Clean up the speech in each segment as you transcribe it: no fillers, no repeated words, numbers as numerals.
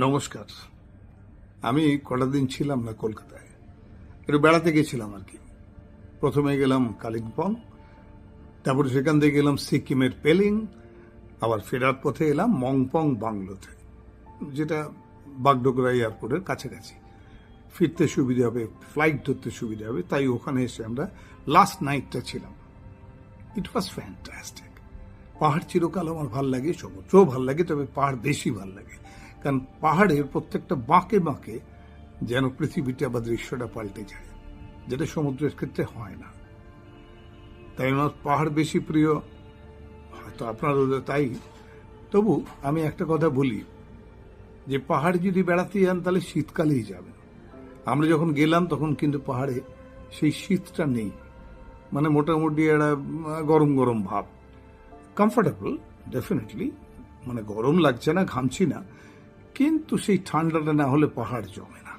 নমস্কার। আমি কটা দিন ছিলাম না কলকাতায়, একটু বেড়াতে গেছিলাম আর কি। প্রথমে গেলাম কালিম্পং, তারপরে সেখান থেকে গেলাম সিকিমের পেলিং, আবার ফেরার পথে এলাম মংপং বাংলোতে, যেটা বাগডোগরা এয়ারপোর্টের কাছাকাছি। ফিরতে সুবিধা হবে, ফ্লাইট ধরতে সুবিধা হবে, তাই ওখানে এসে আমরা লাস্ট নাইটটা ছিলাম। ইট ওয়াজ ফ্যান্টাস্টিক। পাহাড় চিরকাল আমার ভাল লাগে, সমুদ্রও ভাল লাগে, তবে পাহাড় বেশি ভাল লাগে, কারণ পাহাড়ের প্রত্যেকটা বাঁকে বাঁকে যেন পৃথিবীটা বা দৃশ্যটা পাল্টে যায়, যেটা সমুদ্রের ক্ষেত্রে হয় না। তাই আমার পাহাড় বেশি প্রিয়, হয়তো আপনারও তাই। তবু আমি একটা কথা বলি, যে পাহাড়ে যদি বেড়াতে যান তাহলে শীতকালেই যাবেন। আমরা যখন গেলাম তখন কিন্তু পাহাড়ে সেই শীতটা নেই, মানে মোটামুটি একটা গরম গরম ভাব। কমফোর্টেবল ডেফিনেটলি, মানে গরম লাগছে না, ঘামছি না, কিন্তু সেই ঠান্ডাটা না হলে পাহাড় জমে না।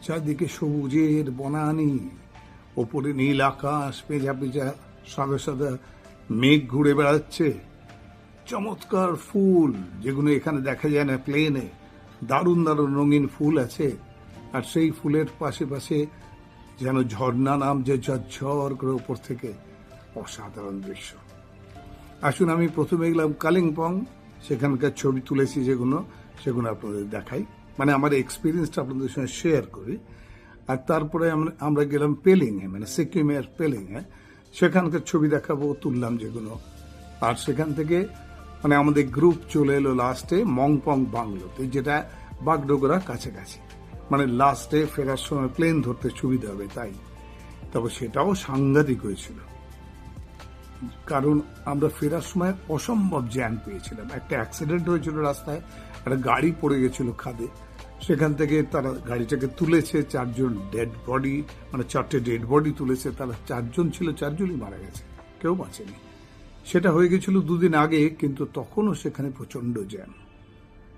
চারদিকে সবুজের বনানি, ওপরে নীল আকাশ, পেঁজা পেঁজা সাদা সাদা মেঘ ঘুরে বেড়াচ্ছে, চমৎকার ফুল যেগুলো এখানে দেখা যায় না প্লেনে, দারুণ দারুণ রঙিন ফুল আছে, আর সেই ফুলের পাশে পাশে যেন ঝর্ণা নামছে ঝরঝর করে উপর থেকে। অসাধারণ দৃশ্য। আসুন, আমি প্রথমে গেলাম কালিম্পং, সেখানকার ছবি তুলেছি সেগুলো আপনাদের দেখাই, মানে আমার এক্সপিরিয়েন্সটা আপনাদের সঙ্গে শেয়ার করি। আর তারপরে আমরা গেলাম পেলিংয়ে, মানে সিকিমের পেলিংয়ে, সেখানকার ছবি দেখাবো, তুললাম যেগুলো। আর সেখান থেকে মানে আমাদের গ্রুপ চলে এলো লাস্টে মংপং বাংলোতে, যেটা বাগডোগরা কাছাকাছি, মানে লাস্টে ফেরার সময় প্লেন ধরতে সুবিধা হবে তাই। তবে সেটাও সাংঘাতিক হয়েছিল, কারণ আমরা ফেরার সময় অসম্ভব জ্যাম পেয়েছিলাম। একটা অ্যাক্সিডেন্ট হয়েছিল রাস্তায়, একটা গাড়ি পড়ে গেছিল খাদে, সেখান থেকে তারা গাড়িটাকে তুলেছে, 4জন ডেড বডি, মানে 4টে ডেড বডি তুলেছে। তারা 4জন ছিল, 4জনই মারা গেছে, কেউ বাঁচেনি। সেটা হয়ে গেছিল 2 দিন আগে, কিন্তু তখনও সেখানে প্রচন্ড জ্যাম,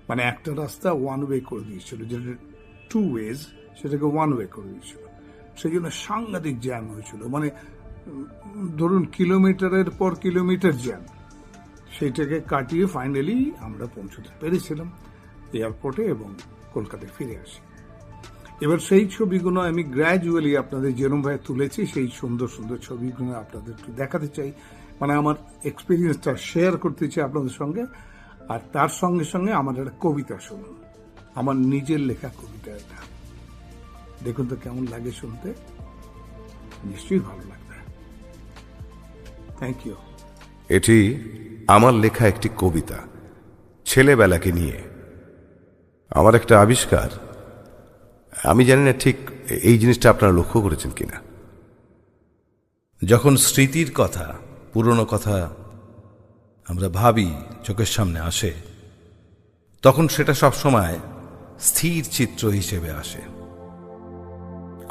মানে একটা রাস্তা ওয়ান ওয়ে করে দিয়েছিল, যেটা 2 ওয়েজ, সেটাকে ওয়ান ওয়ে করে দিয়েছিল। সেই জন্য সাংঘাতিক জ্যাম হয়েছিল, মানে ধরুন কিলোমিটারের পর কিলোমিটার জ্যাম। সেইটাকে কাটিয়ে ফাইনালি আমরা পৌঁছতে পেরেছিলাম এয়ারপোর্টে এবং কলকাতায় ফিরে আসি। এবার সেই ছবিগুলো আমি গ্র্যাজুয়ালি আপনাদের যেরম ভাবে তুলেছি, সেই সুন্দর সুন্দর ছবিগুলো আপনাদের একটু দেখাতে চাই, মানে আমার এক্সপিরিয়েন্সটা শেয়ার করতে চাই আপনাদের সঙ্গে। আর তার সঙ্গে সঙ্গে আমার একটা কবিতা শুনুন, আমার নিজের লেখা কবিতা এটা। দেখুন তো কেমন লাগে শুনতে, নিশ্চয়ই ভালো লাগবে। Thank you. এটি আমার লেখা একটি কবিতা, ছেলেবেলাকে নিয়ে। আমার একটা আবিষ্কার, আমি জানি না ঠিক এই জিনিসটা আপনারা লক্ষ্য করেছেন কিনা। যখন স্মৃতির কথা, পুরনো কথা আমরা ভাবি, চোখের সামনে আসে, তখন সেটা সবসময় স্থির চিত্র হিসেবে আসে,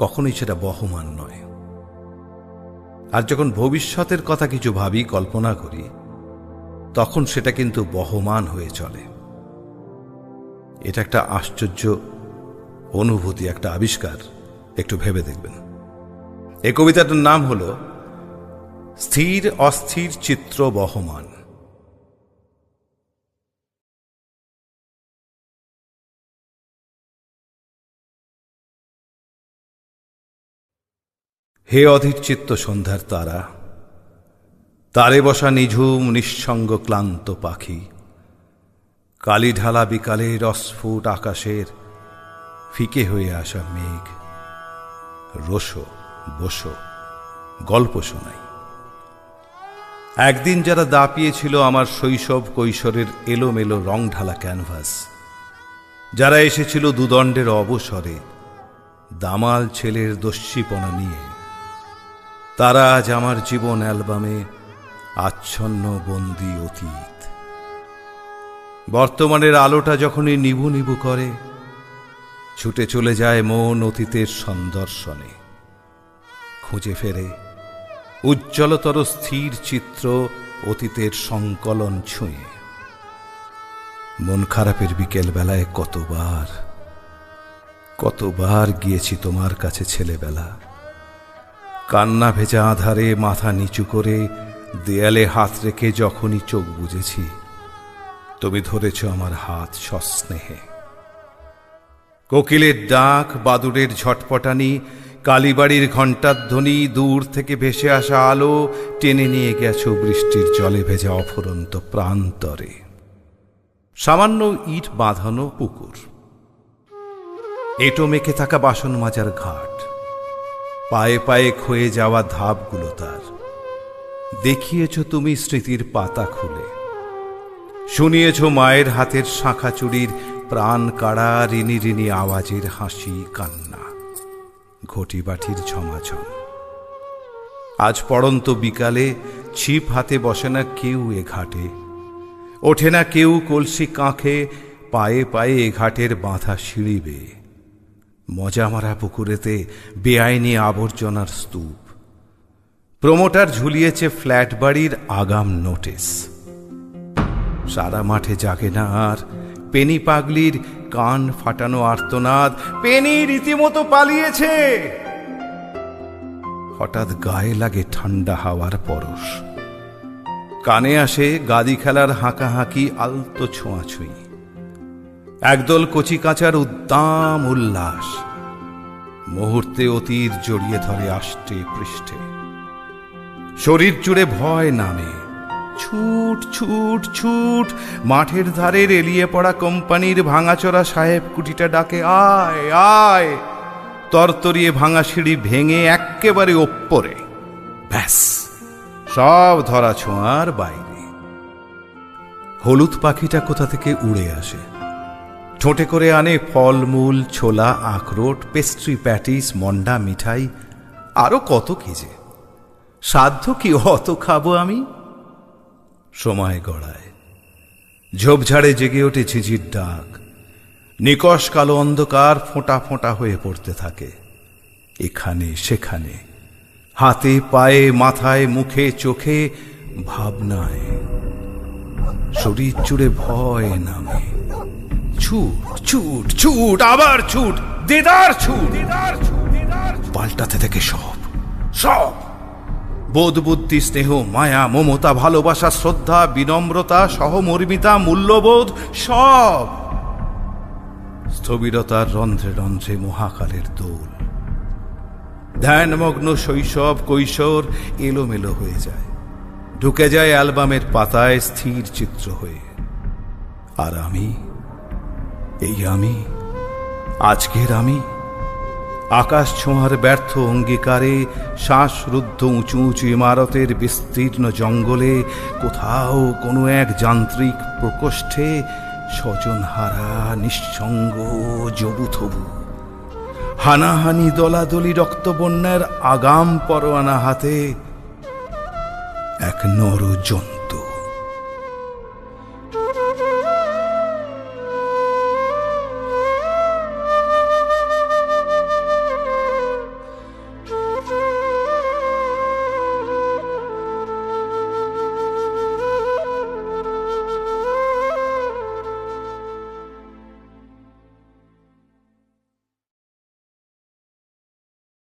কখনোই সেটা বহমান নয়। আর যখন ভবিষ্যতের কথা কিছু ভাবি, কল্পনা করি, তখন সেটা কিন্তু বহমান হয়ে চলে। এটা একটা আশ্চর্য অনুভূতি, একটা আবিষ্কার, একটু ভেবে দেখবেন। এই কবিতাটার নাম হল স্থির অস্থির চিত্র বহমান। হে অধীর চিত্ত সন্ধ্যার তারা, তারে বসা নিঝুম নিঃসঙ্গ ক্লান্ত পাখি, কালি ঢালা বিকালের অস্ফুট আকাশের ফিকে হয়ে আসা মেঘ, রোসো বসো, গল্প শোনাই। একদিন যারা দাপিয়েছিল আমার শৈশব কৈশোরের এলোমেলো রং ঢালা ক্যানভাস, যারা এসেছিল দুদণ্ডের অবসরে দামাল ছেলের দস্যিপনা নিয়ে, তারা আজ আমার জীবন অ্যালবামে আচ্ছন্ন বন্দী অতীত। বর্তমানের আলোটা যখনই নিভু নিভু করে, ছুটে চলে যায় মন অতীতের সন্দর্শনে, খুঁজে ফেরে উজ্জ্বলতর স্থির চিত্র অতীতের সংকলন ছুঁয়ে। মন খারাপের বিকেল বেলায় কতবার গিয়েছি তোমার কাছে ছেলেবেলা, কান্না ভেজা আধারে মাথা নিচু করে দেয়ালে হাত রেখে যখনই চোখ বুজেছি, তুমি ধরেছ আমার হাত সস্নেহে। কোকিলের ডাক, বাদুড়ের ঝটপটানি, কালীবাড়ির ঘণ্টার ধ্বনি, দূর থেকে ভেসে আসা আলো টেনে নিয়ে গেছো বৃষ্টির জলে ভেজা অফুরন্ত প্রান্তরে। সামান্য ইট বাঁধানো পুকুর, এঁটো মেখে থাকা বাসন মাজার ঘাট, পায়ে পায়ে ক্ষয়ে যাওয়া ধাপগুলো তার। দেখিয়েছ তুমি স্মৃতির পাতা খুলে, শুনিয়েছ মায়ের হাতের শাঁখা চুড়ির প্রাণ কাড়া ঋণী ঋণী আওয়াজের হাসি কান্না, ঘটি বাটির ঝমাঝম। আজ পড়ন্ত বিকালে ছিপ হাতে বসে না কেউ এ ঘাটে, ওঠে না কেউ কলসি কাঁখে, পায়ে পায়ে এ ঘাটের বাঁধা সিঁড়ি বেয়ে। মজা মারা পুকুরেতে বেআইনি আবর্জনার স্তূপ, প্রমোটার ঝুলিয়েছে ফ্ল্যাট বাড়ির আগাম নোটিস। সারা মাঠে জাগে না আর পেনি পাগলির কান ফাটানো আর্তনাদ, পেনি রীতিমতো পালিয়েছে। হঠাৎ গায়ে লাগে ঠান্ডা হাওয়ার পরশ, কানে আসে গাদি খেলার হাঁকাহাঁকি, আলতো ছোঁয়াছুঁই, একদল কচি কাঁচার উদ্দাম উল্লাস। মুহূর্তে অতীত জড়িয়ে ধরে আষ্টে পৃষ্ঠে, শরীর জুড়ে ভয় নামে। ছুট ছুট ছুট, মাঠের ধারে রেলিয়ে পড়া কোম্পানির ভাঙাচোরা সাহেব কুটিটা ডাকে, আয় আয়। তরতরিয়ে ভাঙা সিঁড়ি ভেঙে এক্কেবারে ওপরে, ব্যাস সব ধরা ছোঁয়ার বাইরে। হলুদ পাখিটা কোথা থেকে উড়ে আসে, ঠোঁটে করে আনে ফলমূল, ছোলা, আখরোট, পেস্ট্রি, প্যাটিস, মন্ডা, মিঠাই, আরো কত কি যে। সাধ্য কি অত খাবো আমি? সময় গড়ায়, ঝোপঝাড়ে জেগে ওঠে ঝিঝির ডাক, নিকষ কালো অন্ধকার ফোঁটা ফোঁটা হয়ে পড়তে থাকে এখানে সেখানে, হাতে পায়ে, মাথায়, মুখে, চোখে, ভাবনায়। শরীর জুড়ে ভয় নামে। ছুট ছুট ছুট, আবার ছুট, দেদার ছুট, পাল্টাতে থেকে সব সব, বোধ বুদ্ধি, স্নেহ, মায়া, মমতা, ভালোবাসা, শ্রদ্ধা, বিনম্রতা, সহমর্মিতা, মূল্যবোধ, সব। স্থবিরতার রন্ধ্রে রন্ধ্রে মহাকালের দোল। ধ্যানমগ্ন শৈশব কৈশোর এলোমেলো হয়ে যায়, ঢুকে যায় অ্যালবামের পাতায় স্থির চিত্র হয়ে। আর আমি, এই আমি, আজকের আমি, আকাশ ছোঁয়ার ব্যর্থ অঙ্গীকারে, শ্বাসরুদ্ধ উঁচু উঁচু ইমারতের বিস্তীর্ণ জঙ্গলে, কোথাও কোনো এক যান্ত্রিক প্রকোষ্ঠে, স্বজনহারা নিঃসঙ্গ জবুথবু, হানাহানি, দলাদলি, রক্তবন্যার আগাম পরোয়ানা হাতে এক নরজন্তু।